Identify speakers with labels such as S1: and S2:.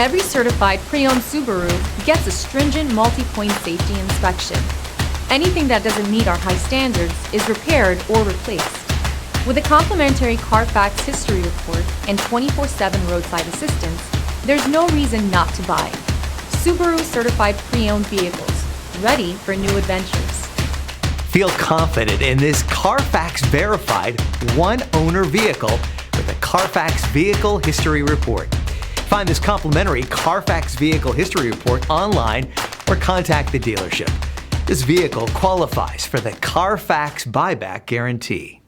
S1: Every certified pre-owned Subaru gets a stringent multi-point safety inspection. Anything that doesn't meet our high standards is repaired or replaced. With a complimentary Carfax history report and 24/7 roadside assistance, there's no reason not to buy. Subaru certified pre-owned vehicles, ready for new adventures.
S2: Feel confident in this Carfax verified one-owner vehicle with a Carfax Vehicle History Report. Find this complimentary Carfax Vehicle History Report online or contact the dealership. This vehicle qualifies for the Carfax Buyback Guarantee.